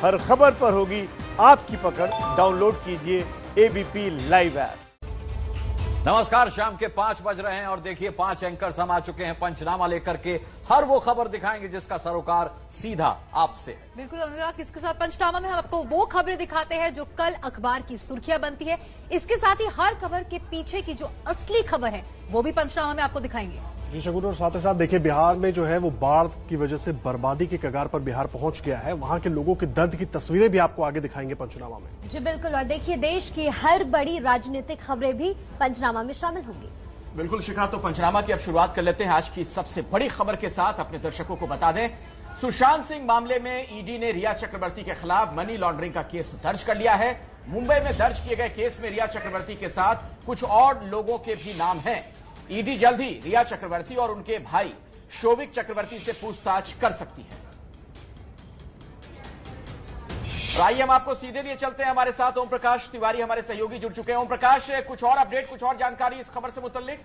हर खबर पर होगी आपकी पकड़। डाउनलोड कीजिए एबीपी लाइव ऐप। नमस्कार, शाम के 5 बज रहे हैं और देखिए 5 एंकर्स हम आ चुके हैं पंचनामा लेकर के। हर वो खबर दिखाएंगे जिसका सरोकार सीधा आपसे है। बिल्कुल अनुराग, इसके साथ पंचनामा में हम आपको वो खबरें दिखाते हैं जो कल अखबार की सुर्खियां बनती है। इसके साथ ही हर खबर के पीछे की जो असली खबर है वो भी पंचनामा में आपको दिखाएंगे। जी शगुन, और साथ ही साथ देखिए बिहार में जो है वो बाढ़ की वजह से बर्बादी के कगार पर बिहार पहुंच गया है। वहां के लोगों के दर्द की तस्वीरें भी आपको आगे दिखाएंगे पंचनामा में। जी बिल्कुल, और देखिए देश की हर बड़ी राजनीतिक खबरें भी पंचनामा में शामिल होंगी। बिल्कुल शिखा, तो पंचनामा की अब शुरुआत कर लेते हैं आज की सबसे बड़ी खबर के साथ। अपने दर्शकों को बता दें, सुशांत सिंह मामले में ईडी ने रिया चक्रवर्ती के खिलाफ मनी लॉन्ड्रिंग का केस दर्ज कर लिया है। मुंबई में दर्ज किए गए केस में रिया चक्रवर्ती के साथ कुछ और लोगों के भी नाम हैं। ईडी जल्द ही रिया चक्रवर्ती और उनके भाई शोभिक चक्रवर्ती से पूछताछ कर सकती है। आइए हम आपको सीधे लिए चलते हैं। हमारे साथ ओम प्रकाश तिवारी हमारे सहयोगी जुड़ चुके हैं। ओम प्रकाश, कुछ और अपडेट, कुछ और जानकारी इस खबर से मुतल्लिक?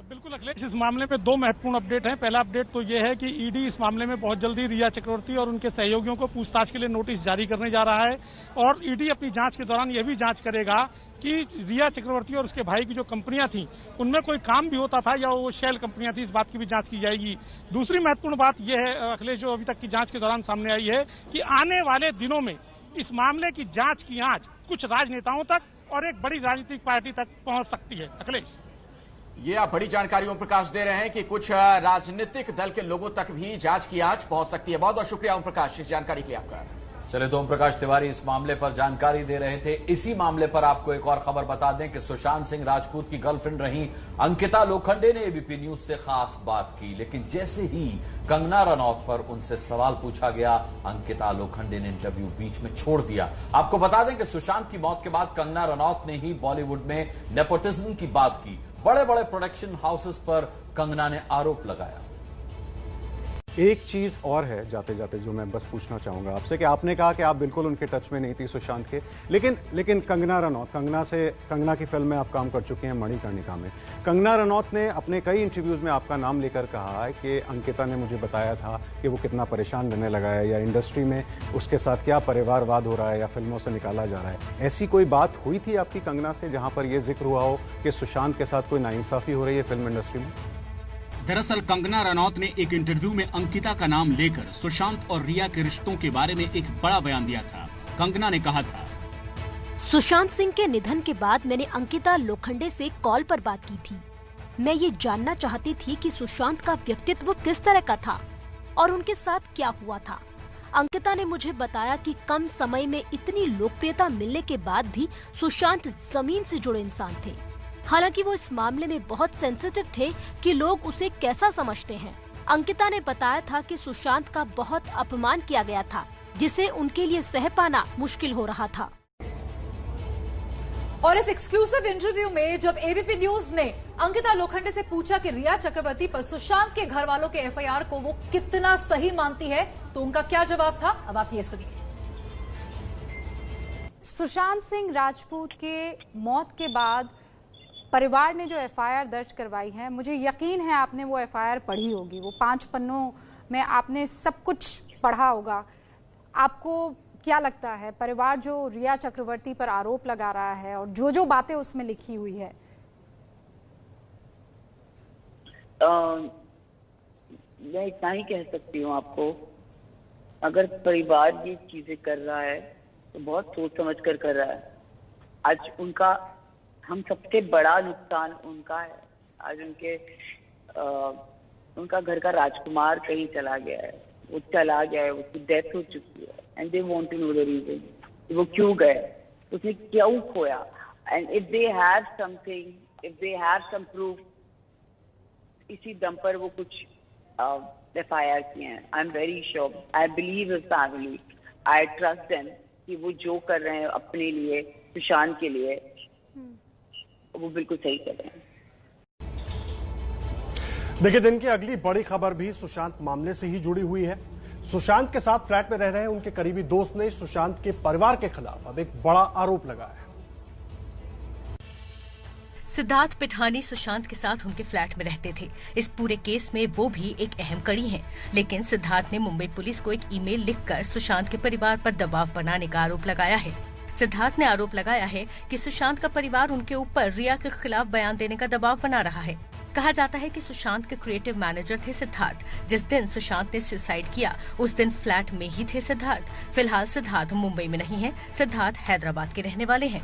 बिल्कुल अखिलेश, इस मामले में दो महत्वपूर्ण अपडेट हैं। पहला अपडेट तो यह है कि ईडी इस मामले में बहुत जल्दी रिया चक्रवर्ती और उनके सहयोगियों को पूछताछ के लिए नोटिस जारी करने जा रहा है। और ईडी अपनी जांच के दौरान यह भी जांच करेगा कि रिया चक्रवर्ती और उसके भाई की जो कंपनियां थी उनमें कोई काम भी होता था या वो शेल कंपनियां थी, इस बात की भी जांच की जाएगी। दूसरी महत्वपूर्ण बात यह है अखिलेश, जो अभी तक की जांच के दौरान सामने आई है कि आने वाले दिनों में इस मामले की जांच की आंच कुछ राजनेताओं तक और एक बड़ी राजनीतिक पार्टी तक पहुंच सकती है। अखिलेश, ये आप बड़ी जानकारी ओम प्रकाश दे रहे हैं कि कुछ राजनीतिक दल के लोगों तक भी जांच की आंच पहुंच सकती है। बहुत बहुत शुक्रिया ओम प्रकाश इस जानकारी के लिए आपका। चले, तो ओम प्रकाश तिवारी इस मामले पर जानकारी दे रहे थे। इसी मामले पर आपको एक और खबर बता दें कि सुशांत सिंह राजपूत की गर्लफ्रेंड रही अंकिता लोखंडे ने एबीपी न्यूज से खास बात की, लेकिन जैसे ही कंगना रनौत पर उनसे सवाल पूछा गया, अंकिता लोखंडे ने इंटरव्यू बीच में छोड़ दिया। आपको बता दें कि सुशांत की मौत के बाद कंगना रनौत ने ही बॉलीवुड में नेपोटिज्म की बात की। बड़े बड़े प्रोडक्शन हाउसेस पर कंगना ने आरोप लगाया। एक चीज और है जाते जाते जो मैं बस पूछना चाहूंगा आपसे कि आपने कहा कि आप बिल्कुल उनके टच में नहीं थी सुशांत के, लेकिन कंगना रनौत, कंगना की फिल्म में आप काम कर चुके हैं मणिकर्णिका में। कंगना रनौत ने अपने कई इंटरव्यूज में आपका नाम लेकर कहा है कि अंकिता ने मुझे बताया था कि वो कितना परेशान रहने लगा है, या इंडस्ट्री में उसके साथ क्या परिवारवाद हो रहा है या फिल्मों से निकाला जा रहा है। ऐसी कोई बात हुई थी आपकी कंगना से जहां पर यह जिक्र हुआ हो कि सुशांत के साथ कोई नाइंसाफी हो रही है फिल्म इंडस्ट्री में? दरअसल कंगना रनौत ने एक इंटरव्यू में अंकिता का नाम लेकर सुशांत और रिया के रिश्तों के बारे में एक बड़ा बयान दिया था। कंगना ने कहा था, सुशांत सिंह के निधन के बाद मैंने अंकिता लोखंडे से कॉल पर बात की थी। मैं ये जानना चाहती थी कि सुशांत का व्यक्तित्व किस तरह का था और उनके साथ क्या हुआ था। अंकिता ने मुझे बताया कि कम समय में इतनी लोकप्रियता मिलने के बाद भी सुशांत जमीन से जुड़े इंसान थे। हालांकि वो इस मामले में बहुत सेंसिटिव थे कि लोग उसे कैसा समझते हैं। अंकिता ने बताया था कि सुशांत का बहुत अपमान किया गया था, जिसे उनके लिए सह पाना मुश्किल हो रहा था। और इस एक्सक्लूसिव इंटरव्यू में जब एबीपी न्यूज ने अंकिता लोखंडे से पूछा कि रिया चक्रवर्ती पर सुशांत के घर वालों के एफआईआर को वो कितना सही मानती है, तो उनका क्या जवाब था, अब आप ये सुनिए। सुशांत सिंह राजपूत के मौत के बाद परिवार ने जो एफआईआर दर्ज करवाई है, मुझे यकीन है आपने वो एफआईआर पढ़ी होगी। वो 5 पन्नों में आपने सब कुछ पढ़ा होगा। आपको क्या लगता है, परिवार जो रिया चक्रवर्ती पर आरोप लगा रहा है और जो जो बातें उसमें लिखी हुई है, मैं इतना ही कह सकती हूँ आपको, अगर परिवार ये चीजें कर रहा है तो बहुत सोच समझ कर रहा है। आज उनका, हम सबसे बड़ा नुकसान उनका है। आज उनका घर का राजकुमार कहीं चला गया है, वो चला गया है, उसकी डेथ हो चुकी है, and they want to know the reason, वो क्यों गए, उसने क्यों खोया। And if they have something, if they have some proof, इसी दम पर वो कुछ एफआईआर किए हैं। I am very sure, I believe his family, I trust them कि वो जो कर रहे हैं अपने लिए, सुशांत के लिए, वो बिल्कुल सही कर रहे हैं। देखिए, दिन की अगली बड़ी खबर भी सुशांत मामले से ही जुड़ी हुई है। सुशांत के साथ फ्लैट में रह रहे उनके करीबी दोस्त ने सुशांत के परिवार के खिलाफ अब एक बड़ा आरोप लगाया है। सिद्धार्थ पिठानी सुशांत के साथ उनके फ्लैट में रहते थे। इस पूरे केस में वो भी एक अहम कड़ी हैं। लेकिन सिद्धार्थ ने मुंबई पुलिस को एक ईमेल लिखकर सुशांत के परिवार पर दबाव बनाने का आरोप लगाया है। सिद्धार्थ ने आरोप लगाया है कि सुशांत का परिवार उनके ऊपर रिया के खिलाफ बयान देने का दबाव बना रहा है। कहा जाता है कि सुशांत के क्रिएटिव मैनेजर थे सिद्धार्थ। जिस दिन सुशांत ने सुसाइड किया उस दिन फ्लैट में ही थे सिद्धार्थ। फिलहाल सिद्धार्थ मुंबई में नहीं है, सिद्धार्थ हैदराबाद के रहने वाले हैं।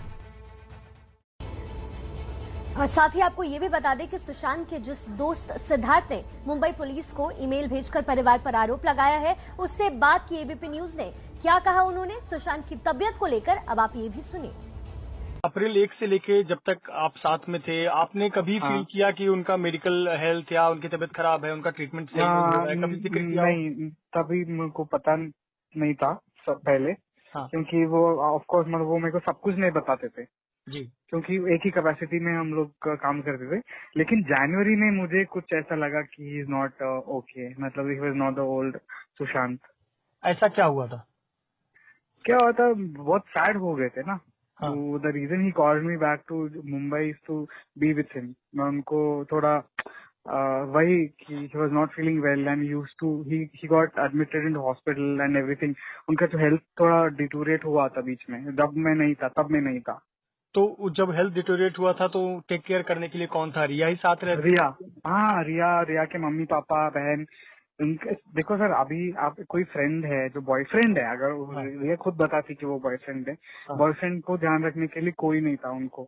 और साथ ही आपको ये भी बता दें कि सुशांत के जिस दोस्त सिद्धार्थ ने मुंबई पुलिस को ईमेल भेजकर परिवार पर आरोप लगाया है, उससे बात की एबीपी न्यूज ने। क्या कहा उन्होंने सुशांत की तबीयत को लेकर, अब आप ये भी सुनिए। अप्रैल 1 से लेके जब तक आप साथ में थे, आपने कभी फील किया कि उनका मेडिकल हेल्थ या उनकी तबीयत खराब है, उनका ट्रीटमेंट सही नहीं हो रहा है, कभी जिक्र किया? नहीं, तभी मेरे को पता नहीं था सब पहले। क्योंकि वो ऑफ कोर्स वो मेरे को सब कुछ नहीं बताते थे जी, क्योंकि एक ही कैपेसिटी में हम लोग काम करते थे। लेकिन जनवरी में मुझे कुछ ऐसा लगा कि ही इज नॉट ओके, मतलब ही was not the old Sushant. ऐसा क्या हुआ था? क्या हुआ था, बहुत सैड हो गए थे ना। तो the reason he called me back to Mumbai is to be with him. मैं उनको थोड़ा वही कि he was not feeling well and used to he got admitted in hospital and everything. उनका जो हेल्थ थोड़ा डिटोरेट हुआ था बीच में, जब मैं नहीं था तब मैं नहीं था। तो जब हेल्थ डिटोरेट हुआ था तो टेक केयर करने के लिए कौन था? रिया ही साथ रहती? रिया, हाँ, रिया के मम्मी पापा बहन। देखो सर, अभी आप कोई फ्रेंड है जो बॉयफ्रेंड है, अगर रिया खुद बताती कि वो बॉयफ्रेंड है, बॉयफ्रेंड को ध्यान रखने के लिए कोई नहीं था उनको।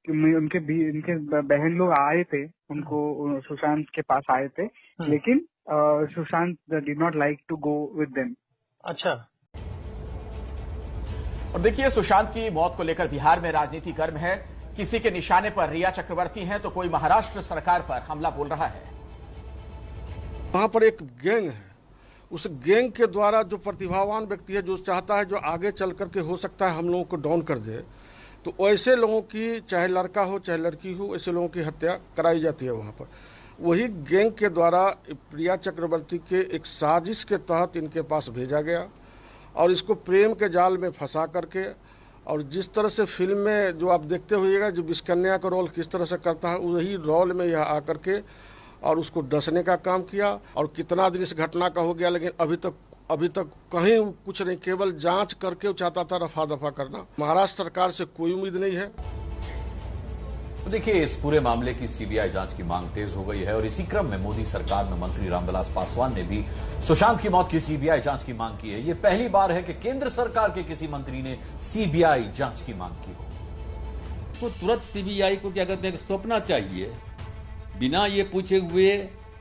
उनके बहन लोग आए थे, उनको सुशांत के पास आए थे, लेकिन Sushant did not like to go with them. अच्छा। और देखिए, सुशांत की मौत को लेकर बिहार में राजनीति गर्म है। किसी के निशाने पर रिया चक्रवर्ती हैं तो कोई महाराष्ट्र सरकार पर हमला बोल रहा है। वहां पर एक गैंग है, उस गैंग के द्वारा जो प्रतिभावान व्यक्ति है, जो चाहता है जो आगे चल करके हो सकता है हम लोगों को डाउन कर दे, तो ऐसे लोगों की, चाहे लड़का हो चाहे लड़की हो, ऐसे लोगों की हत्या कराई जाती है वहां पर। वही गैंग के द्वारा प्रिया चक्रवर्ती के एक साजिश के तहत इनके पास भेजा गया और इसको प्रेम के जाल में फंसा करके, और जिस तरह से फिल्म में जो आप देखते होइएगा जो विष्कन्या का रोल किस तरह से करता है, वही रोल में यह आकर के और उसको डसने का काम किया। और कितना दिन इस घटना का हो गया, लेकिन अभी तक कहीं कुछ नहीं, केवल जांच करके चाहता था रफा दफा करना। महाराष्ट्र सरकार से कोई उम्मीद नहीं है। तो देखिए, इस पूरे मामले की सीबीआई जांच की मांग तेज हो गई है और इसी क्रम में मोदी सरकार में मंत्री रामविलास पासवान ने भी सुशांत की मौत की सीबीआई जांच की मांग की है। ये पहली बार है कि केंद्र सरकार के किसी मंत्री ने सीबीआई जांच की मांग की हो। तो तुरंत सीबीआई को क्या कहते हैं, सौंपना चाहिए, बिना ये पूछे हुए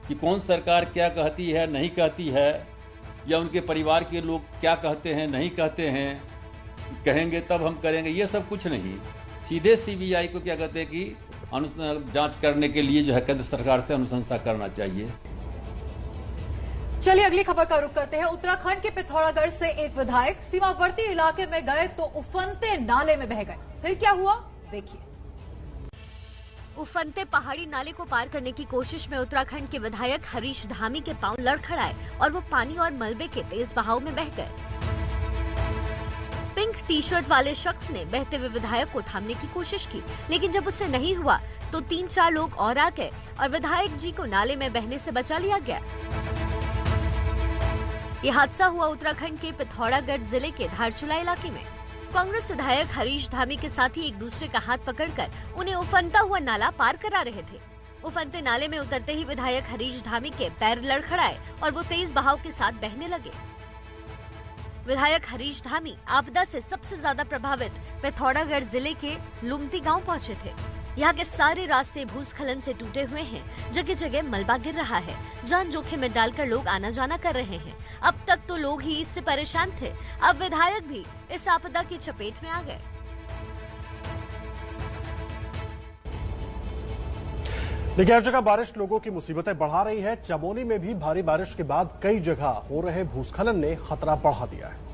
कि कौन सरकार क्या कहती है नहीं कहती है, या उनके परिवार के लोग क्या कहते हैं नहीं कहते हैं, कहेंगे तब हम करेंगे, ये सब कुछ नहीं। सीधे सीबीआई को क्या कहते हैं कि जांच करने के लिए जो है केंद्र सरकार से अनुशंसा करना चाहिए। चलिए अगली खबर का रुख करते हैं। उत्तराखंड के पिथौरागढ़ से एक विधायक सीमावर्ती इलाके में गए तो उफनते नाले में बह गए। फिर क्या हुआ, देखिए। उफनते पहाड़ी नाले को पार करने की कोशिश में उत्तराखंड के विधायक हरीश धामी के पांव लड़खड़ाए और वो पानी और मलबे के तेज बहाव में बह गए। पिंक टी शर्ट वाले शख्स ने बहते हुए विधायक को थामने की कोशिश की, लेकिन जब उससे नहीं हुआ तो 3-4 लोग और आ गए और विधायक जी को नाले में बहने से बचा लिया गया। ये हादसा हुआ उत्तराखंड के पिथौरागढ़ जिले के धारचूला इलाके में। कांग्रेस विधायक हरीश धामी के साथी एक दूसरे का हाथ पकड़कर उन्हें उफनता हुआ नाला पार करा रहे थे। उफनते नाले में उतरते ही विधायक हरीश धामी के पैर लड़खड़ाए और वो तेज बहाव के साथ बहने लगे। विधायक हरीश धामी आपदा से सबसे ज्यादा प्रभावित पिथौरागढ़ जिले के लुमती गांव पहुंचे थे। यहाँ के सारे रास्ते भूस्खलन से टूटे हुए हैं, जगह जगह मलबा गिर रहा है, जान जोखिम में डालकर लोग आना जाना कर रहे हैं। अब तक तो लोग ही इससे परेशान थे, अब विधायक भी इस आपदा की चपेट में आ गए। देखिए, हर जगह बारिश लोगों की मुसीबतें बढ़ा रही है। चमोली में भी भारी बारिश के बाद कई जगह हो रहे भूस्खलन ने खतरा बढ़ा दिया है।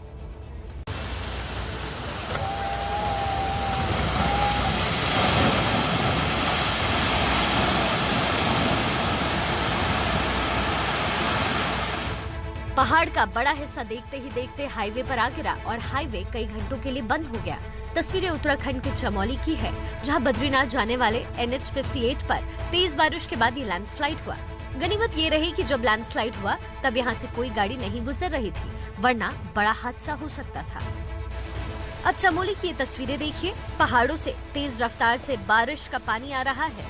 पहाड़ का बड़ा हिस्सा देखते ही देखते हाईवे पर आ गिरा और हाईवे कई घंटों के लिए बंद हो गया। तस्वीरें उत्तराखंड के चमोली की है, जहां बद्रीनाथ जाने वाले NH 58 पर तेज बारिश के बाद ये लैंडस्लाइड हुआ। गनीमत ये रही कि जब लैंडस्लाइड हुआ तब यहाँ से कोई गाड़ी नहीं गुजर रही थी, वरना बड़ा हादसा हो सकता था। अब चमोली की ये तस्वीरें देखिए। पहाड़ों से तेज रफ्तार से बारिश का पानी आ रहा है,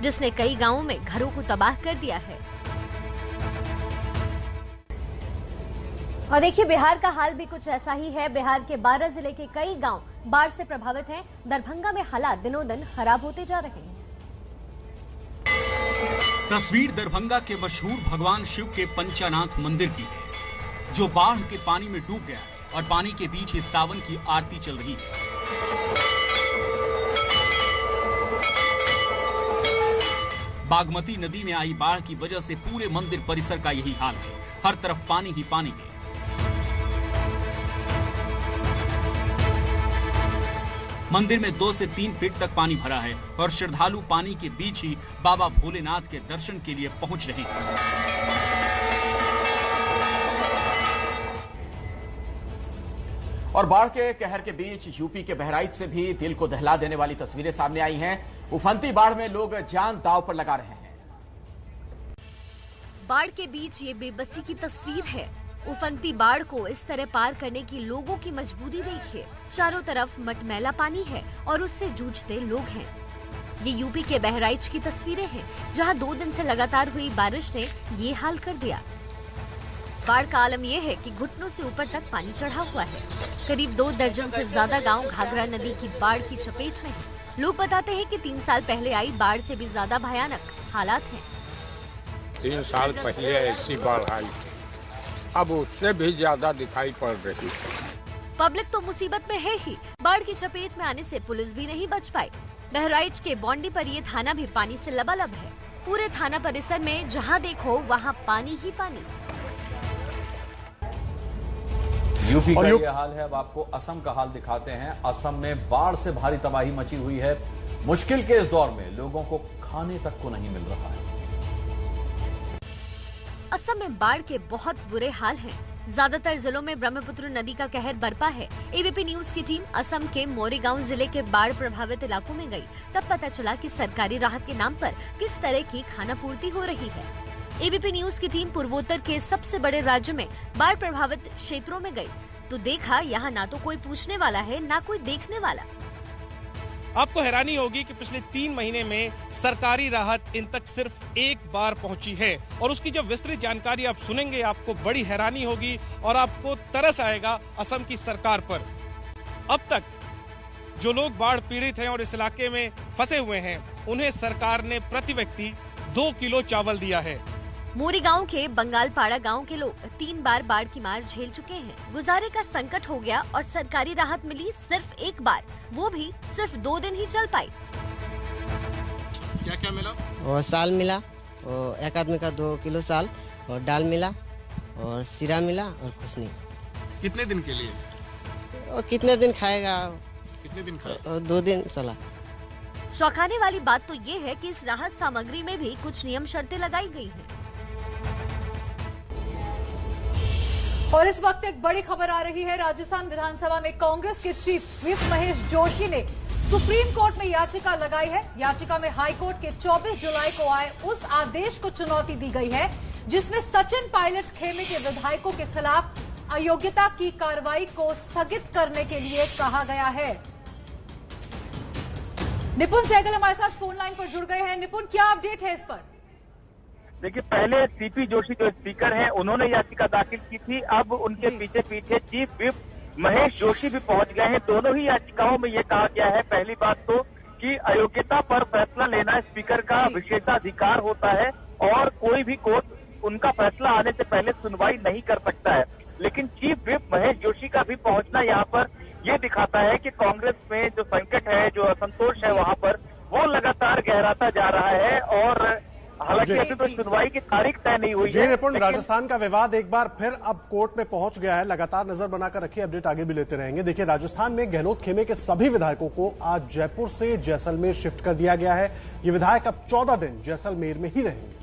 जिसने कई गांवों में घरों को तबाह कर दिया है। और देखिए बिहार का हाल भी कुछ ऐसा ही है। बिहार के 12 जिले के कई गांव बाढ़ से प्रभावित हैं। दरभंगा में हालात दिनों दिन खराब होते जा रहे हैं। तस्वीर दरभंगा के मशहूर भगवान शिव के पंचानाथ मंदिर की है, जो बाढ़ के पानी में डूब गया और पानी के बीच ही सावन की आरती चल रही है। बागमती नदी में आई बाढ़ की वजह से पूरे मंदिर परिसर का यही हाल है। हर तरफ पानी ही पानी है। मंदिर में 2 से 3 फीट तक पानी भरा है और श्रद्धालु पानी के बीच ही बाबा भोलेनाथ के दर्शन के लिए पहुंच रहे हैं। और बाढ़ के कहर के बीच यूपी के बहराइच से भी दिल को दहला देने वाली तस्वीरें सामने आई हैं। उफनती बाढ़ में लोग जान दांव पर लगा रहे हैं। बाढ़ के बीच ये बेबसी की तस्वीर है। उफनती बाढ़ को इस तरह पार करने की लोगों की मजबूरी देखिए। चारों तरफ मटमैला पानी है और उससे जूझते लोग हैं। ये यूपी के बहराइच की तस्वीरें हैं, जहां 2 दिन से लगातार हुई बारिश ने ये हाल कर दिया। बाढ़ का आलम यह है कि घुटनों से ऊपर तक पानी चढ़ा हुआ है। करीब 2 दर्जन से ज्यादा गांव घाघरा नदी की बाढ़ की चपेट में हैं। लोग बताते हैं कि 3 साल पहले आई बाढ़ से भी ज्यादा भयानक हालात हैं। 3 साल पहले ऐसी बाढ़ आई, अब उससे भी ज्यादा दिखाई पड़ रही है। पब्लिक तो मुसीबत में है ही। बाढ़ की चपेट में आने से पुलिस भी नहीं बच पाई। बहराइच के बॉन्डी पर ये थाना भी पानी से लबालब है। पूरे थाना परिसर में जहां देखो वहां पानी ही पानी। यूपी का ये हाल है। अब आपको असम का हाल दिखाते हैं। असम में बाढ़ से भारी तबाही मची हुई है। मुश्किल के इस दौर में लोगों को खाने तक को नहीं मिल रहा है। असम में बाढ़ के बहुत बुरे हाल हैं। ज्यादातर जिलों में ब्रह्मपुत्र नदी का कहर बरपा है। एबीपी न्यूज की टीम असम के मोरीगांव जिले के बाढ़ प्रभावित इलाकों में गई। तब पता चला कि सरकारी राहत के नाम पर किस तरह की खाना पूर्ति हो रही है। एबीपी न्यूज की टीम पूर्वोत्तर के सबसे बड़े राज्य में बाढ़ प्रभावित क्षेत्रों में गई तो देखा यहाँ ना तो कोई पूछने वाला है, ना कोई देखने वाला। आपको हैरानी होगी कि पिछले 3 महीने में सरकारी राहत इन तक सिर्फ एक बार पहुंची है और उसकी जब विस्तृत जानकारी आप सुनेंगे आपको बड़ी हैरानी होगी और आपको तरस आएगा असम की सरकार पर। अब तक जो लोग बाढ़ पीड़ित हैं और इस इलाके में फंसे हुए हैं, उन्हें सरकार ने प्रति व्यक्ति 2 किलो चावल दिया है। मोरीगांव के बंगालपाड़ा गांव के लोग 3 बार बाढ़ की मार झेल चुके हैं। गुजारे का संकट हो गया और सरकारी राहत मिली सिर्फ एक बार, वो भी सिर्फ 2 दिन ही चल पाई। क्या क्या मिला? और साल मिला, और एक आदमी का 2 किलो साल, और दाल मिला, और सिरा मिला, और कुछ नहीं। कितने दिन के लिए? और कितने दिन खाएगा? कितने दिन खाएगा? और 2 दिन चला। चौंकाने वाली बात तो ये है कि इस राहत सामग्री में भी कुछ नियम शर्तें लगाई गई हैं। और इस वक्त एक बड़ी खबर आ रही है। राजस्थान विधानसभा में कांग्रेस के चीफ व्हिप महेश जोशी ने सुप्रीम कोर्ट में याचिका लगाई है। याचिका में हाई कोर्ट के 24 जुलाई को आए उस आदेश को चुनौती दी गई है जिसमें सचिन पायलट खेमे के विधायकों के खिलाफ अयोग्यता की कार्रवाई को स्थगित करने के लिए कहा गया है। निपुण सहगल हमारे साथ फोन लाइन पर जुड़ गए हैं। निपुण, क्या अपडेट है इस पर? देखिए, पहले सीपी जोशी जो स्पीकर हैं उन्होंने याचिका दाखिल की थी। अब उनके पीछे पीछे चीफ व्हिप महेश जोशी भी पहुंच गए हैं। दोनों ही याचिकाओं में ये कहा गया है, पहली बात तो कि अयोग्यता पर फैसला लेना स्पीकर का विशेषाधिकार होता है और कोई भी कोर्ट उनका फैसला आने से पहले सुनवाई नहीं कर सकता है। लेकिन चीफ व्हिप महेश जोशी का भी पहुंचना यहाँ पर ये दिखाता है कि कांग्रेस में जो संकट है, जो असंतोष है, वहां पर वो लगातार गहराता जा रहा है और हालांकि अभी तो सुनवाई की तारीख तय नहीं हुई है। निपुण, राजस्थान का विवाद एक बार फिर अब कोर्ट में पहुंच गया है। लगातार नजर बनाकर रखिए, अपडेट आगे भी लेते रहेंगे। देखिए, राजस्थान में गहलोत खेमे के सभी विधायकों को आज जयपुर से जैसलमेर शिफ्ट कर दिया गया है। ये विधायक अब 14 दिन जैसलमेर में ही रहेंगे।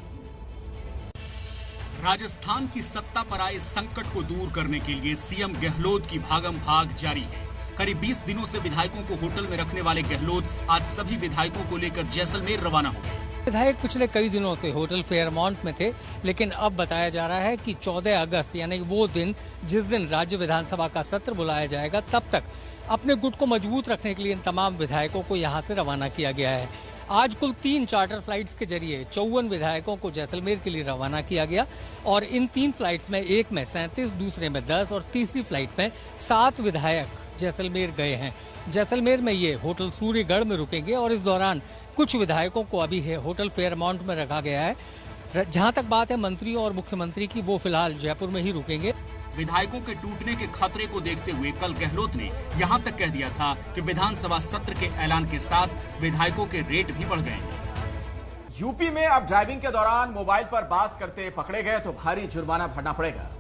राजस्थान की सत्ता पर आए संकट को दूर करने के लिए सीएम गहलोत की भागम भाग जारी है। करीब 20 दिनों से विधायकों को होटल में रखने वाले गहलोत आज सभी विधायकों को लेकर जैसलमेर रवाना हो गए। विधायक पिछले कई दिनों से होटल फेयरमाउंट में थे, लेकिन अब बताया जा रहा है कि 14 अगस्त यानी वो दिन जिस दिन राज्य विधानसभा का सत्र बुलाया जाएगा, तब तक अपने गुट को मजबूत रखने के लिए इन तमाम विधायकों को यहाँ से रवाना किया गया है। आज कुल 3 चार्टर फ्लाइट्स के जरिए 54 विधायकों को जैसलमेर के लिए रवाना किया गया और इन 3 फ्लाइट्स में एक में 37, दूसरे में 10 और तीसरी फ्लाइट में 7 विधायक जैसलमेर गए हैं। जैसलमेर में ये होटल सूर्यगढ़ में रुकेंगे और इस दौरान कुछ विधायकों को अभी होटल फेयरमाउंट में रखा गया है। जहां तक बात है मंत्रियों और मुख्यमंत्री की, वो फिलहाल जयपुर में ही रुकेंगे। विधायकों के टूटने के खतरे को देखते हुए कल गहलोत ने यहां तक कह दिया था कि विधानसभा सत्र के ऐलान के साथ विधायकों के रेट भी बढ़ गए। यूपी में अब ड्राइविंग के दौरान मोबाइल पर बात करते पकड़े गए तो भारी जुर्माना भरना पड़ेगा।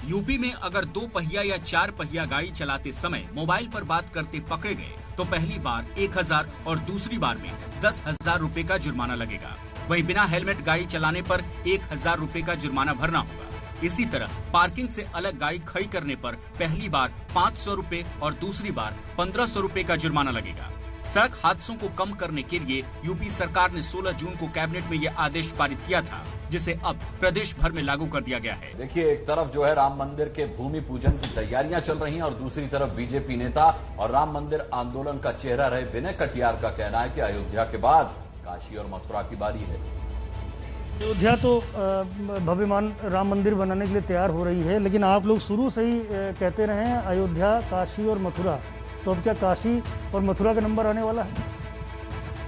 यूपी में अगर 2 पहिया या 4 पहिया गाड़ी चलाते समय मोबाइल पर बात करते पकड़े गए तो पहली बार 1000 और दूसरी बार में 10,000 रुपए का जुर्माना लगेगा। वहीं बिना हेलमेट गाड़ी चलाने पर 1000 रुपए का जुर्माना भरना होगा। इसी तरह पार्किंग से अलग गाड़ी खड़ी करने पर पहली बार 500 रुपए और दूसरी बार 1500 रुपए का जुर्माना लगेगा। सड़क हादसों को कम करने के लिए यूपी सरकार ने 16 जून को कैबिनेट में यह आदेश पारित किया था, जिसे अब प्रदेश भर में लागू कर दिया गया है। देखिए, एक तरफ जो है राम मंदिर के भूमि पूजन की तैयारियां चल रही हैं और दूसरी तरफ बीजेपी नेता और राम मंदिर आंदोलन का चेहरा रहे विनय कटियार का कहना है कि अयोध्या के बाद काशी और मथुरा की बारी है। अयोध्या तो भव्यमान राम मंदिर बनाने के लिए तैयार हो रही है, लेकिन आप लोग शुरू से ही कहते रहे हैं अयोध्या, काशी और मथुरा, तो अब क्या काशी और मथुरा का नंबर आने वाला है?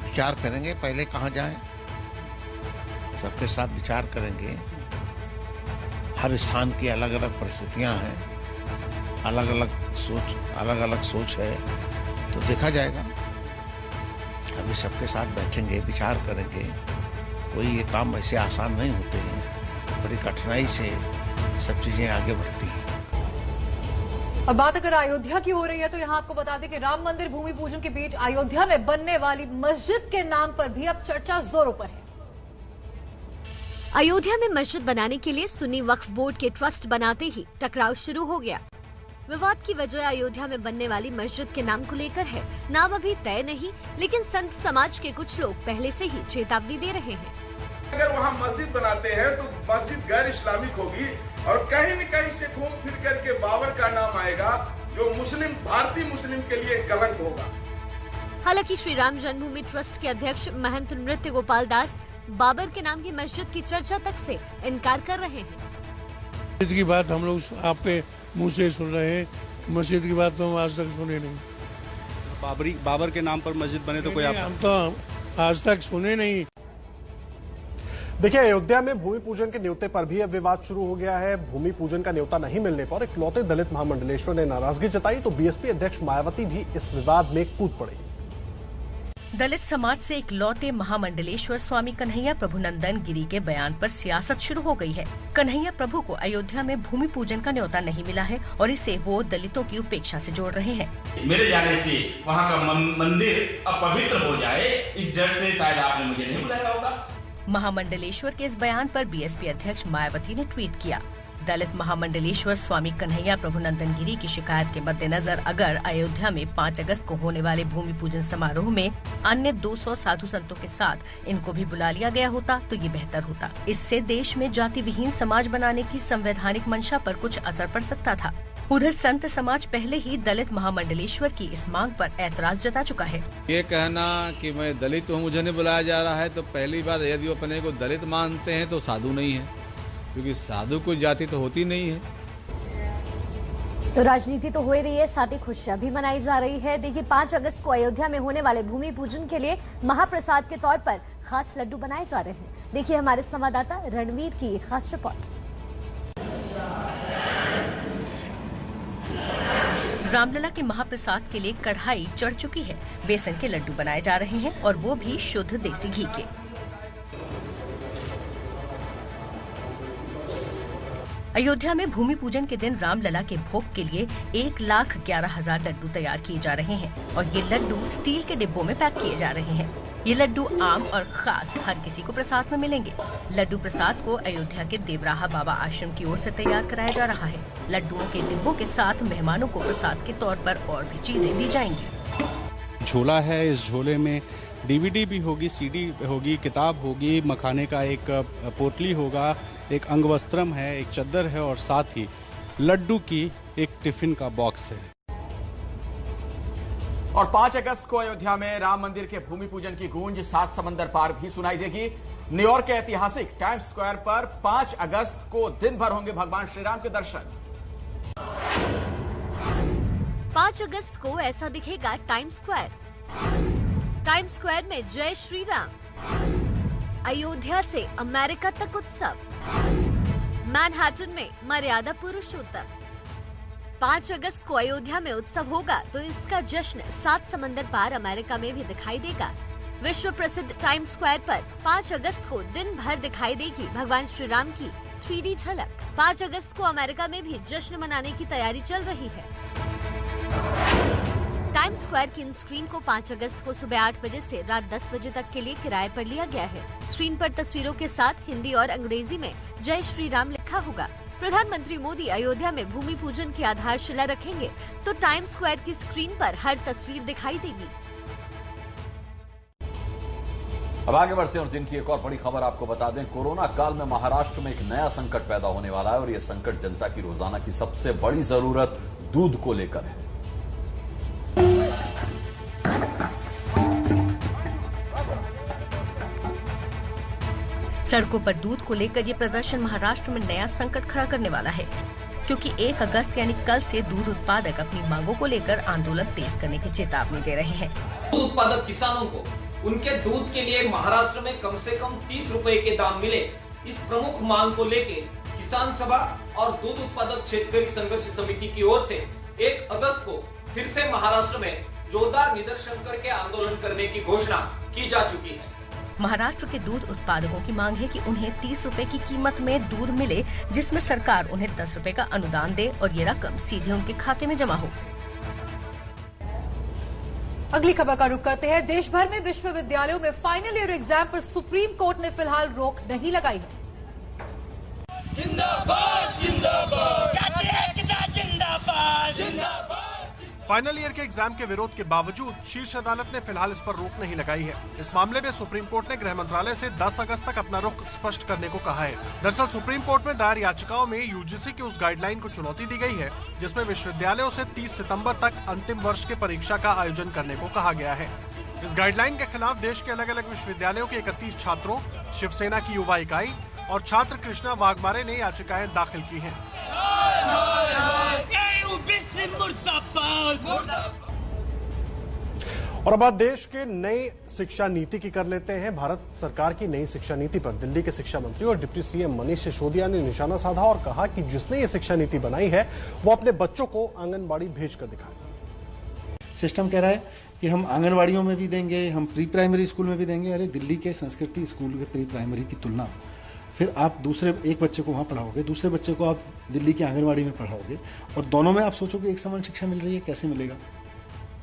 विचार करेंगे, पहले कहाँ जाएं, सबके साथ विचार करेंगे। हर स्थान की अलग अलग परिस्थितियां हैं, अलग अलग सोच है, तो देखा जाएगा। अभी सबके साथ बैठेंगे, विचार करेंगे। कोई ये काम ऐसे आसान नहीं होते हैं, बड़ी कठिनाई से सब चीजें आगे बढ़ती हैं। और बात अगर अयोध्या की हो रही है तो यहाँ आपको बता दें कि राम मंदिर भूमि पूजन के बीच अयोध्या में बनने वाली मस्जिद के नाम पर भी अब चर्चा जोरों पर है। अयोध्या में मस्जिद बनाने के लिए सुन्नी वक्फ बोर्ड के ट्रस्ट बनाते ही टकराव शुरू हो गया। विवाद की वजह अयोध्या में बनने वाली मस्जिद के नाम को लेकर है। नाम अभी तय नहीं, लेकिन संत समाज के कुछ लोग पहले से ही चेतावनी दे रहे हैं। अगर वहाँ मस्जिद बनाते हैं तो मस्जिद गैर इस्लामिक होगी और कहीं न कहीं से घूम फिर करके बाबर का नाम आएगा, जो मुस्लिम, भारतीय मुस्लिम के लिए कलंक होगा। हालांकि श्री राम जन्मभूमि ट्रस्ट के अध्यक्ष महंत नृत्य गोपाल दास बाबर के नाम की मस्जिद की चर्चा तक से इनकार कर रहे हैं। मस्जिद की बात हम लोग आपके मुंह से सुन रहे हैं, मस्जिद की बात तो हम आज तक सुने नहीं। बाबर के नाम पर मस्जिद बने तो कोई हम तो आज तक सुने नहीं। देखिए, अयोध्या में भूमि पूजन के न्योते पर भी अब विवाद शुरू हो गया है। भूमि पूजन का न्योता नहीं मिलने पर इकलौते दलित महामंडलेश्वर ने नाराजगी जताई तो बीएसपी अध्यक्ष मायावती भी इस विवाद में कूद पड़ी। दलित समाज से इकलौते महामंडलेश्वर स्वामी कन्हैया प्रभु नंदन गिरी के बयान पर सियासत शुरू हो गई है। कन्हैया प्रभु को अयोध्या में भूमि पूजन का न्योता नहीं मिला है और इसे वो दलितों की उपेक्षा से जोड़ रहे हैं। मेरे जाने से वहाँ का मंदिर अपवित्र हो जाए, इस डर से शायद आपने मुझे नहीं बुलाया होगा। महामंडलेश्वर के इस बयान पर बीएसपी अध्यक्ष मायावती ने ट्वीट किया। दलित महामंडलेश्वर स्वामी कन्हैया प्रभु नंदन गिरी की शिकायत के मद्देनजर अगर अयोध्या में 5 अगस्त को होने वाले भूमि पूजन समारोह में अन्य 200 साधु संतों के साथ इनको भी बुला लिया गया होता तो ये बेहतर होता। इससे देश में जाति विहीन समाज बनाने की संवैधानिक मंशा पर कुछ असर पड़ सकता था। उधर संत समाज पहले ही दलित महामंडलेश्वर की इस मांग पर ऐतराज जता चुका है। ये कहना कि मैं दलित हूँ, मुझे नहीं बुलाया जा रहा है, तो पहली बात यदि वो अपने को दलित मानते हैं तो साधु नहीं है, क्योंकि साधु कोई जाति तो होती नहीं है। तो राजनीति तो हो ही रही है, साथ ही खुशियां भी मनाई जा रही है। देखिए, 5 अगस्त को अयोध्या में होने वाले भूमि पूजन के लिए महाप्रसाद के तौर पर खास लड्डू बनाए जा रहे हैं। देखिए हमारे संवाददाता रणवीर की ये खास रिपोर्ट। रामलला के महाप्रसाद के लिए कढ़ाई चढ़ चुकी है। बेसन के लड्डू बनाए जा रहे हैं और वो भी शुद्ध देसी घी के। अयोध्या में भूमि पूजन के दिन रामलला के भोग के लिए 1,11,000 लड्डू तैयार किए जा रहे हैं और ये लड्डू स्टील के डिब्बों में पैक किए जा रहे हैं। ये लड्डू आम और खास हर किसी को प्रसाद में मिलेंगे। लड्डू प्रसाद को अयोध्या के देवराहा बाबा आश्रम की ओर से तैयार कराया जा रहा है। लड्डुओं के डिब्बों के साथ मेहमानों को प्रसाद के तौर पर और भी चीजें दी जाएंगी। झोला है, इस झोले में DVD भी होगी, CD होगी, किताब होगी, मखाने का एक पोटली होगा, एक अंगवस्त्रम है, एक चद्दर है और साथ ही लड्डू की एक टिफिन का बॉक्स है। और 5 अगस्त को अयोध्या में राम मंदिर के भूमि पूजन की गूंज 7 समंदर पार भी सुनाई देगी। न्यूयॉर्क के ऐतिहासिक टाइम्स स्क्वायर पर 5 अगस्त को दिन भर होंगे भगवान श्री राम के दर्शन। 5 अगस्त को ऐसा दिखेगा टाइम्स स्क्वायर। टाइम्स स्क्वायर में जय श्री राम, अयोध्या से अमेरिका तक उत्सव, मैनहट्टन में मर्यादा पुरुषोत्तम। 5 अगस्त को अयोध्या में उत्सव होगा तो इसका जश्न 7 समंदर पार अमेरिका में भी दिखाई देगा। विश्व प्रसिद्ध टाइम्स स्क्वायर पर 5 अगस्त को दिन भर दिखाई देगी भगवान श्री राम की 3D झलक। 5 अगस्त को अमेरिका में भी जश्न मनाने की तैयारी चल रही है। टाइम्स स्क्वायर की इन स्क्रीन को 5 अगस्त को सुबह 8 बजे से रात 10 बजे तक के लिए किराए पर लिया गया है। स्क्रीन पर तस्वीरों के साथ हिंदी और अंग्रेजी में जय श्री राम लिखा होगा। प्रधानमंत्री मोदी अयोध्या में भूमि पूजन की आधारशिला रखेंगे तो टाइम्स स्क्वायर की स्क्रीन पर हर तस्वीर दिखाई देगी। अब आगे बढ़ते हैं और दिन की एक और बड़ी खबर आपको बता दें। कोरोना काल में महाराष्ट्र में एक नया संकट पैदा होने वाला है और यह संकट जनता की रोजाना की सबसे बड़ी जरूरत दूध को लेकर है। सड़कों पर दूध को लेकर ये प्रदर्शन महाराष्ट्र में नया संकट खड़ा करने वाला है, क्योंकि 1 अगस्त यानी कल से दूध उत्पादक अपनी मांगों को लेकर आंदोलन तेज करने की चेतावनी दे रहे हैं। दूध उत्पादक किसानों को उनके दूध के लिए महाराष्ट्र में कम से कम 30 रुपए के दाम मिले, इस प्रमुख मांग को लेकर किसान सभा और दूध उत्पादक शेतकरी संघर्ष समिति की ओर से 1 अगस्त को फिर से महाराष्ट्र में जोरदार निदर्शन करके आंदोलन करने की घोषणा की जा चुकी है। महाराष्ट्र के दूध उत्पादकों की मांग है कि उन्हें 30 रुपए की कीमत में दूध मिले, जिसमें सरकार उन्हें 10 रुपए का अनुदान दे और ये रकम सीधे उनके खाते में जमा हो। अगली खबर का रुख करते हैं। देश भर में विश्वविद्यालयों में फाइनल ईयर एग्जाम पर सुप्रीम कोर्ट ने फिलहाल रोक नहीं लगाई है। जिंदाबाद जिंदाबाद जिंदाबाद जिंदाबाद। फाइनल ईयर के एग्जाम के विरोध के बावजूद शीर्ष अदालत ने फिलहाल इस पर रोक नहीं लगाई है। इस मामले में सुप्रीम कोर्ट ने गृह मंत्रालय से 10 अगस्त तक अपना रुख स्पष्ट करने को कहा है। दरअसल सुप्रीम कोर्ट में दायर याचिकाओं में यूजीसी की उस गाइडलाइन को चुनौती दी गई है जिसमें विश्वविद्यालयों से 30 सितंबर तक अंतिम वर्ष के परीक्षा का आयोजन करने को कहा गया है। इस गाइडलाइन के खिलाफ देश के अलग अलग विश्वविद्यालयों के 31 छात्रों, शिवसेना की युवा इकाई और छात्र कृष्णा वाघमारे ने याचिकाएं दाखिल की हैं। और अब बात देश के नई शिक्षा नीति की कर लेते हैं। भारत सरकार की नई शिक्षा नीति पर दिल्ली के शिक्षा मंत्री और डिप्टी सीएम मनीष सिसोदिया ने निशाना साधा और कहा कि जिसने ये शिक्षा नीति बनाई है वो अपने बच्चों को आंगनबाड़ी भेजकर दिखाए। सिस्टम कह रहा है कि हम आंगनबाड़ियों में भी देंगे, हम प्री प्राइमरी स्कूल में भी देंगे। अरे दिल्ली के संस्कृति स्कूल के प्री प्राइमरी की तुलना, फिर आप दूसरे एक बच्चे को वहाँ पढ़ाओगे, दूसरे बच्चे को आप दिल्ली की आंगनबाड़ी में पढ़ाओगे और दोनों में आप सोचोगे एक समान शिक्षा मिल रही है, कैसे मिलेगा?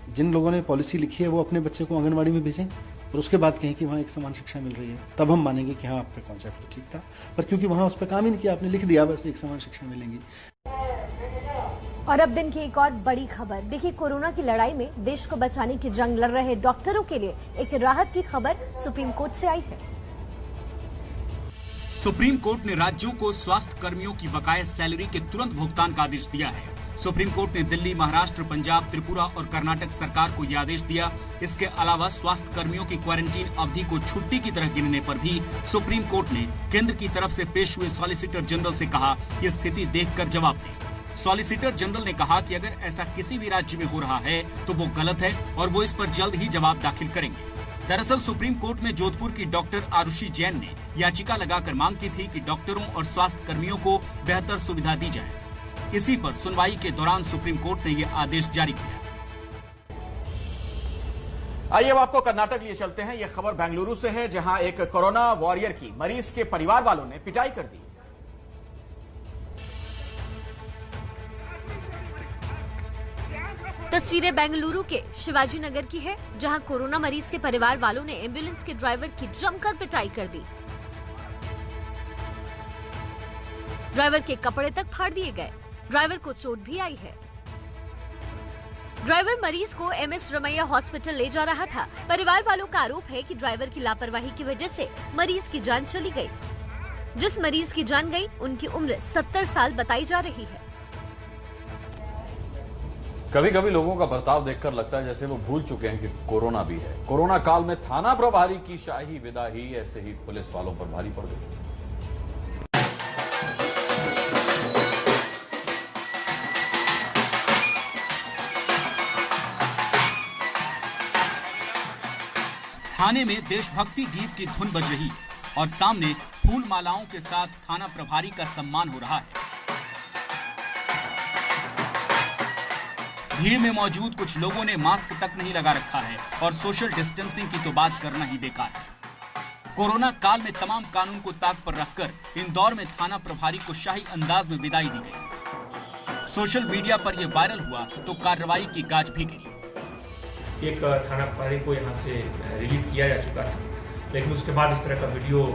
जिन लोगों ने पॉलिसी लिखी है वो अपने बच्चे को आंगनबाड़ी में भेजें और उसके बाद कहें कि वहाँ एक समान शिक्षा मिल रही है, तब हम मानेंगे कि हाँ आपका कॉन्सेप्ट ठीक था। पर क्योंकि वहाँ उस पर काम ही नहीं किया, आपने लिख दिया बस एक समान शिक्षा मिलेंगी। और अब दिन की एक और बड़ी खबर। देखिए, कोरोना की लड़ाई में देश को बचाने की जंग लड़ रहे डॉक्टरों के लिए एक राहत की खबर सुप्रीम कोर्ट से आई है। सुप्रीम कोर्ट ने राज्यों को स्वास्थ्य कर्मियों की बकाया सैलरी के तुरंत भुगतान का आदेश दिया है। सुप्रीम कोर्ट ने दिल्ली, महाराष्ट्र, पंजाब, त्रिपुरा और कर्नाटक सरकार को यह आदेश दिया। इसके अलावा स्वास्थ्य कर्मियों की क्वारंटीन अवधि को छुट्टी की तरह गिनने पर भी सुप्रीम कोर्ट ने केंद्र की तरफ से पेश हुए सॉलिसिटर जनरल से कहा कि स्थिति देखकर जवाब दें। सॉलिसिटर जनरल ने कहा कि अगर ऐसा किसी भी राज्य में हो रहा है तो वो गलत है और वो इस पर जल्द ही जवाब दाखिल करेंगे। दरअसल सुप्रीम कोर्ट में जोधपुर की डॉक्टर आरुषि जैन ने याचिका लगाकर मांग की थी कि डॉक्टरों और स्वास्थ्य कर्मियों को बेहतर सुविधा दी जाए। इसी पर सुनवाई के दौरान सुप्रीम कोर्ट ने यह आदेश जारी किया। आइए अब आपको कर्नाटक लिए चलते हैं। यह खबर बेंगलुरु से है, जहां एक कोरोना वॉरियर की मरीज के परिवार वालों ने पिटाई कर दी। तस्वीरें बेंगलुरु के शिवाजी नगर की है, जहां कोरोना मरीज के परिवार वालों ने एम्बुलेंस के ड्राइवर की जमकर पिटाई कर दी। ड्राइवर के कपड़े तक फाड़ दिए गए। ड्राइवर को चोट भी आई है। ड्राइवर मरीज को MS रमैया हॉस्पिटल ले जा रहा था। परिवार वालों का आरोप है कि ड्राइवर की लापरवाही की वजह से मरीज की जान चली गई। जिस मरीज की जान गई, उनकी उम्र 70 साल बताई जा रही है। कभी कभी लोगों का बर्ताव देखकर लगता है जैसे वो भूल चुके हैं कि कोरोना भी है। कोरोना काल में थाना प्रभारी की शाही विदा ही ऐसे ही पुलिस वालों पर भारी पड़ गई। थाने में देशभक्ति गीत की धुन बज रही और सामने फूल मालाओं के साथ थाना प्रभारी का सम्मान हो रहा है। भीड़ में मौजूद कुछ लोगों ने मास्क तक नहीं लगा रखा है और सोशल डिस्टेंसिंग की तो बात करना ही बेकार है। कोरोना काल में तमाम कानून को ताक पर रखकर इंदौर में थाना प्रभारी को शाही अंदाज में विदाई दी गई। सोशल मीडिया पर यह वायरल हुआ तो कार्रवाई की गाज भी गिरी। एक थाना प्रभारी को यहाँ से रिलीव किया जा चुका था, लेकिन उसके बाद इस तरह का वीडियो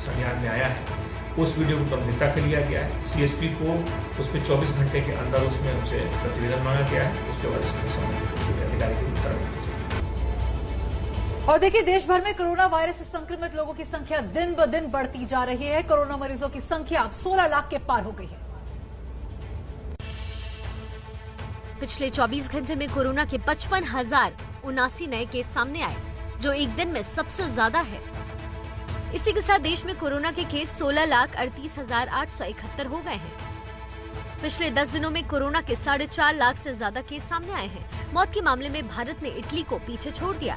संज्ञान में आया है। उस वीडियो को गंभीरता से लिया गया है। CSP को उस पर 24 घंटे के अंदर उसमें उनसे प्रतिवेदन मांगा गया है। उसके बाद इसमें अधिकारी को कार्रवाई की जाएगी। और देखिए, देश भर में कोरोना वायरस से संक्रमित लोगों की संख्या दिन ब दिन बढ़ती जा रही है। कोरोना मरीजों की संख्या अब 16 लाख के पार हो गई है। पिछले 24 घंटे में कोरोना के 55,079 नए केस सामने आए, जो एक दिन में सबसे ज्यादा है। इसी के साथ देश में कोरोना के केस 16,38,871 हो गए हैं। पिछले 10 दिनों में कोरोना के 4.5 लाख से ज्यादा केस सामने आए हैं। मौत के मामले में भारत ने इटली को पीछे छोड़ दिया।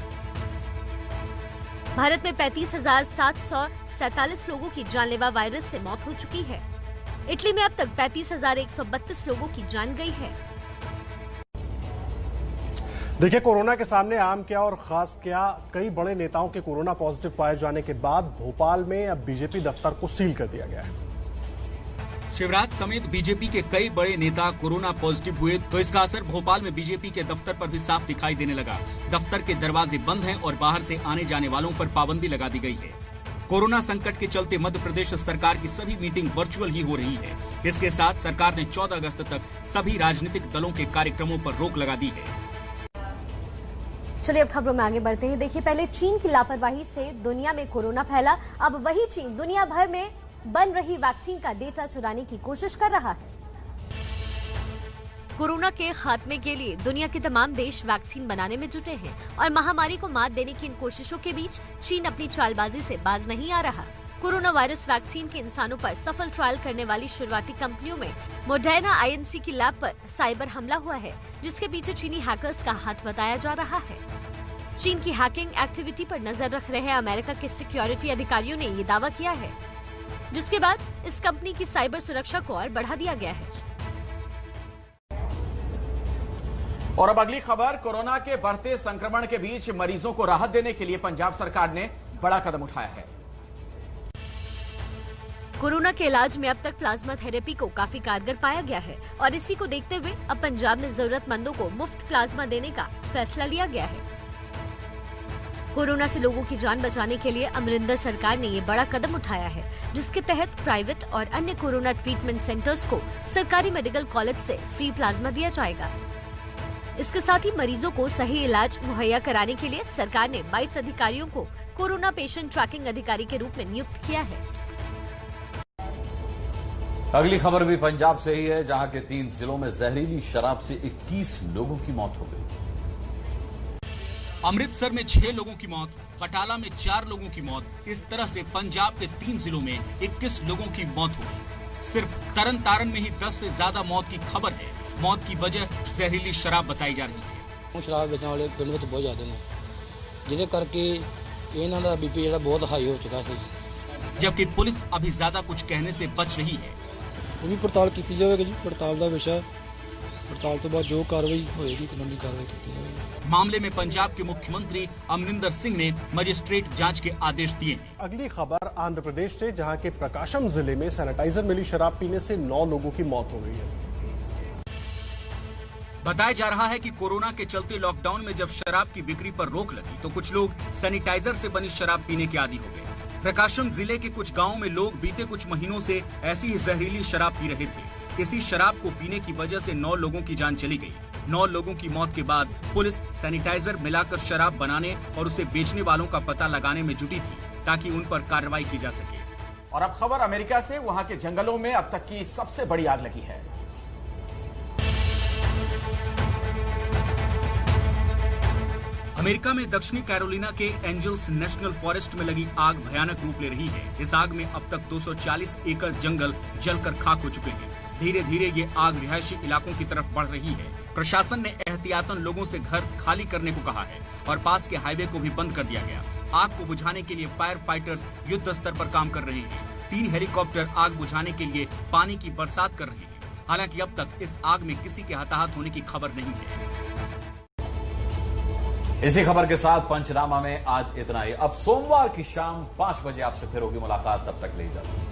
भारत में 35,747 लोगों की जानलेवा वायरस से मौत हो चुकी है। इटली में अब तक 35,132 लोगों की जान गई है। देखिए, कोरोना के सामने आम क्या और खास क्या, कई बड़े नेताओं के कोरोना पॉजिटिव पाए जाने के बाद भोपाल में अब बीजेपी दफ्तर को सील कर दिया गया है। शिवराज समेत बीजेपी के कई बड़े नेता कोरोना पॉजिटिव हुए तो इसका असर भोपाल में बीजेपी के दफ्तर पर भी साफ दिखाई देने लगा। दफ्तर के दरवाजे बंद हैं और बाहर से आने जाने वालों पर पाबंदी लगा दी गई है। कोरोना संकट के चलते मध्य प्रदेश सरकार की सभी मीटिंग वर्चुअल ही हो रही है। इसके साथ सरकार ने 14 अगस्त तक सभी राजनीतिक दलों के कार्यक्रमों पर रोक लगा दी है। चलिए अब खबरों में आगे बढ़ते हैं। देखिए, पहले चीन की लापरवाही से दुनिया में कोरोना फैला, अब वही चीन दुनिया भर में बन रही वैक्सीन का डेटा चुराने की कोशिश कर रहा है। कोरोना के खात्मे के लिए दुनिया के तमाम देश वैक्सीन बनाने में जुटे हैं और महामारी को मात देने की इन कोशिशों के बीच चीन अपनी चालबाजी से बाज नहीं आ रहा। कोरोना वायरस वैक्सीन के इंसानों पर सफल ट्रायल करने वाली शुरुआती कंपनियों में मोडर्ना INC की लैब पर साइबर हमला हुआ है, जिसके पीछे चीनी हैकर्स का हाथ बताया जा रहा है। चीन की हैकिंग एक्टिविटी पर नजर रख रहे अमेरिका के सिक्योरिटी अधिकारियों ने ये दावा किया है, जिसके बाद इस कंपनी की साइबर सुरक्षा को और बढ़ा दिया गया है। और अब अगली खबर, कोरोना के बढ़ते संक्रमण के बीच मरीजों को राहत देने के लिए पंजाब सरकार ने बड़ा कदम उठाया है। कोरोना के इलाज में अब तक प्लाज्मा थेरेपी को काफी कारगर पाया गया है और इसी को देखते हुए अब पंजाब में जरूरतमंदों को मुफ्त प्लाज्मा देने का फैसला लिया गया है। कोरोना से लोगों की जान बचाने के लिए अमरिंदर सरकार ने ये बड़ा कदम उठाया है, जिसके तहत प्राइवेट और अन्य कोरोना ट्रीटमेंट सेंटर्स को सरकारी मेडिकल कॉलेज से फ्री प्लाज्मा दिया जाएगा। इसके साथ ही मरीजों को सही इलाज मुहैया कराने के लिए सरकार ने 22 अधिकारियों को कोरोना पेशेंट ट्रैकिंग अधिकारी के रूप में नियुक्त किया है। अगली खबर भी पंजाब से ही है, जहां के 3 जिलों में जहरीली शराब से 21 लोगों की मौत हो गई। अमृतसर में 6 लोगों की मौत, बटाला में 4 लोगों की मौत। इस तरह से पंजाब के 3 जिलों में 21 लोगों की मौत हो गई। सिर्फ तरन तारण में ही 10 से ज्यादा मौत की खबर है। मौत की वजह जहरीली शराब बताई जा रही है। शराब बेचने वाले पिंड में बहुत ज्यादा ने, जिहदे करके इन्हां दा बीपी जिहड़ा बहुत हाई हो चुका है। जबकि पुलिस अभी ज्यादा कुछ कहने से बच रही है। पूरी पड़ताल की जाएगी जी, पड़ताल का विषय, पड़ताल तो बाद जो कार्रवाई होगी कानूनी कार्रवाई की जाएगी। मामले में पंजाब के मुख्यमंत्री अमरिंदर सिंह ने मजिस्ट्रेट जांच के आदेश दिए। अगली खबर आंध्र प्रदेश से, जहां के प्रकाशम जिले में सैनिटाइजर मिली शराब पीने से 9 लोगों की मौत हो गई है। बताया जा रहा है कि कोरोना के चलते लॉकडाउन में जब शराब की बिक्री पर रोक लगी तो कुछ लोग सैनिटाइजर से बनी शराब पीने के आदी हो गए। प्रकाशम जिले के कुछ गांवों में लोग बीते कुछ महीनों से ऐसी ही जहरीली शराब पी रहे थे। इसी शराब को पीने की वजह से 9 लोगों की जान चली गई। 9 लोगों की मौत के बाद पुलिस सैनिटाइजर मिलाकर शराब बनाने और उसे बेचने वालों का पता लगाने में जुटी थी ताकि उन पर कार्रवाई की जा सके। और अब खबर अमेरिका से। वहां के जंगलों में अब तक की सबसे बड़ी आग लगी है। अमेरिका में दक्षिणी कैरोलिना के एंजल्स नेशनल फॉरेस्ट में लगी आग भयानक रूप ले रही है। इस आग में अब तक 240 एकड़ जंगल जलकर खाक हो चुके हैं। धीरे धीरे ये आग रिहायशी इलाकों की तरफ बढ़ रही है। प्रशासन ने एहतियातन लोगों से घर खाली करने को कहा है और पास के हाईवे को भी बंद कर दिया गया। आग को बुझाने के लिए फायर फाइटर्स युद्ध स्तर पर काम कर रहे हैं। 3 हेलीकॉप्टर आग बुझाने के लिए पानी की बरसात कर रहे हैं। हालांकि अब तक इस आग में किसी के हताहत होने की खबर नहीं है। इसी खबर के साथ पंचनामा में आज इतना ही। अब सोमवार की शाम 5 बजे आपसे फिर होगी मुलाकात। तब तक ले इजाजत।